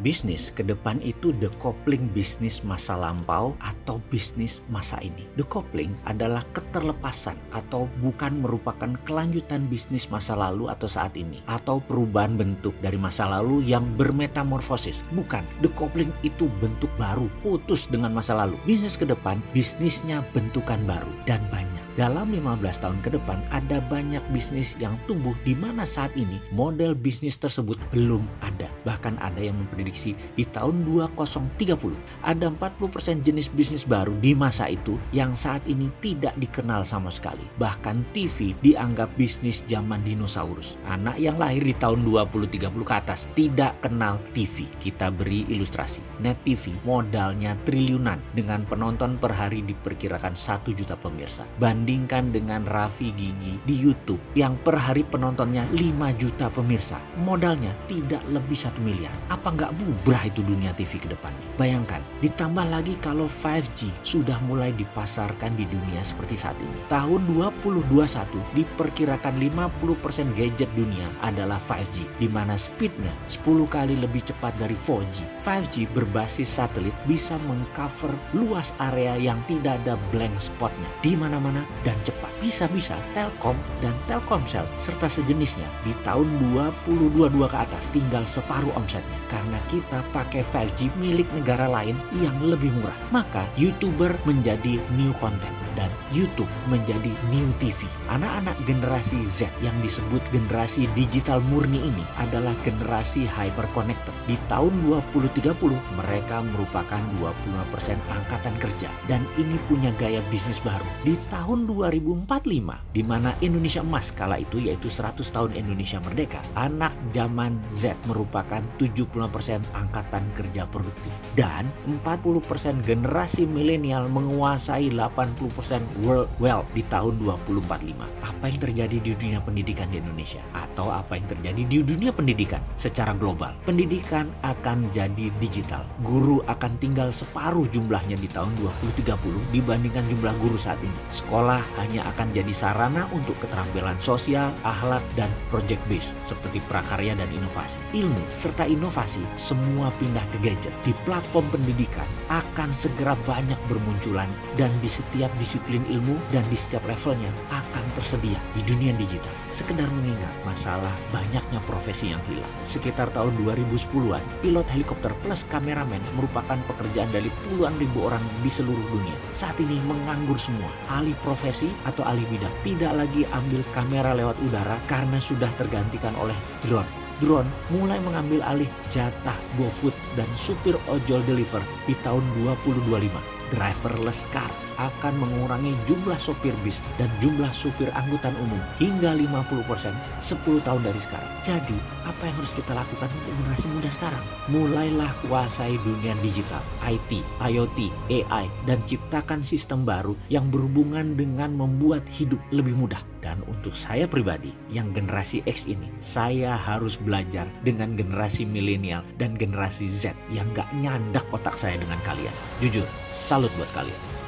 Bisnis ke depan itu decoupling bisnis masa lampau atau bisnis masa ini. Decoupling adalah keterlepasan atau bukan merupakan kelanjutan bisnis masa lalu atau saat ini, atau perubahan bentuk dari masa lalu yang bermetamorfosis. Bukan, decoupling itu bentuk baru, putus dengan masa lalu. Bisnis ke depan, bisnisnya bentukan baru dan banyak. Dalam 15 tahun ke depan ada banyak bisnis yang tumbuh di mana saat ini model bisnis tersebut belum ada. Bahkan ada yang memprediksi di tahun 2030 ada 40% jenis bisnis baru di masa itu yang saat ini tidak dikenal sama sekali. Bahkan TV dianggap bisnis zaman dinosaurus. Anak yang lahir di tahun 2030 ke atas tidak kenal TV. Kita beri ilustrasi. Net TV modalnya triliunan dengan penonton per hari diperkirakan 1 juta pemirsa. Bandingkan dengan Raffi Gigi di YouTube yang per hari penontonnya 5 juta pemirsa. Modalnya tidak lebih 1 miliar. Apa nggak bubrah itu dunia TV ke depannya? Bayangkan, ditambah lagi kalau 5G sudah mulai dipasarkan di dunia seperti saat ini. Tahun 2021 diperkirakan 50% gadget dunia adalah 5G, di mana speednya 10 kali lebih cepat dari 4G. 5G berbasis satelit bisa mengcover luas area yang tidak ada blank spotnya di mana-mana dan cepat. Bisa-bisa Telkom dan Telkomsel serta sejenisnya di tahun 2022 ke atas tinggal separuh omsetnya karena kita pakai 5G milik negara lain yang lebih murah. Maka YouTuber menjadi new content dan YouTube menjadi new TV. Anak-anak generasi Z yang disebut generasi digital murni ini adalah generasi hyper connected. Di tahun 2030 mereka merupakan 25% angkatan kerja dan ini punya gaya bisnis baru. Di tahun 2045 di mana Indonesia emas kala itu yaitu 100 tahun Indonesia merdeka, anak zaman Z merupakan 75% angkatan kerja produktif dan 40% generasi milenial menguasai 80% world wealth di tahun 2045. Apa yang terjadi di dunia pendidikan di Indonesia atau apa yang terjadi di dunia pendidikan secara global? Pendidikan akan jadi digital. Guru akan tinggal separuh jumlahnya di tahun 2030 dibandingkan jumlah guru saat ini. Sekolah hanya akan jadi sarana untuk keterampilan sosial, akhlak, dan project based seperti prakarya dan inovasi. Ilmu serta inovasi semua pindah ke gadget. Di platform pendidikan akan segera banyak bermunculan dan di setiap disiplin ilmu dan di setiap levelnya akan tersedia di dunia digital. Sekedar mengingat masalah banyaknya profesi yang hilang. Sekitar tahun 2010-an, pilot helikopter plus kameramen merupakan pekerjaan dari puluhan ribu orang di seluruh dunia. Saat ini menganggur semua. Alih profesi atau alih bidang. Tidak lagi ambil kamera lewat udara karena sudah tergantikan oleh drone. Drone mulai mengambil alih jatah GoFood dan supir ojol deliver di tahun 2025. Driverless car akan mengurangi jumlah sopir bis dan jumlah supir angkutan umum hingga 50% 10 tahun dari sekarang. Jadi, apa yang harus kita lakukan untuk generasi muda sekarang? Mulailah kuasai dunia digital, IT, IoT, AI, dan ciptakan sistem baru yang berhubungan dengan membuat hidup lebih mudah. Dan untuk saya pribadi, yang generasi X ini, saya harus belajar dengan generasi milenial dan generasi Z yang gak nyandak otak saya dengan kalian. Jujur, salut buat kalian.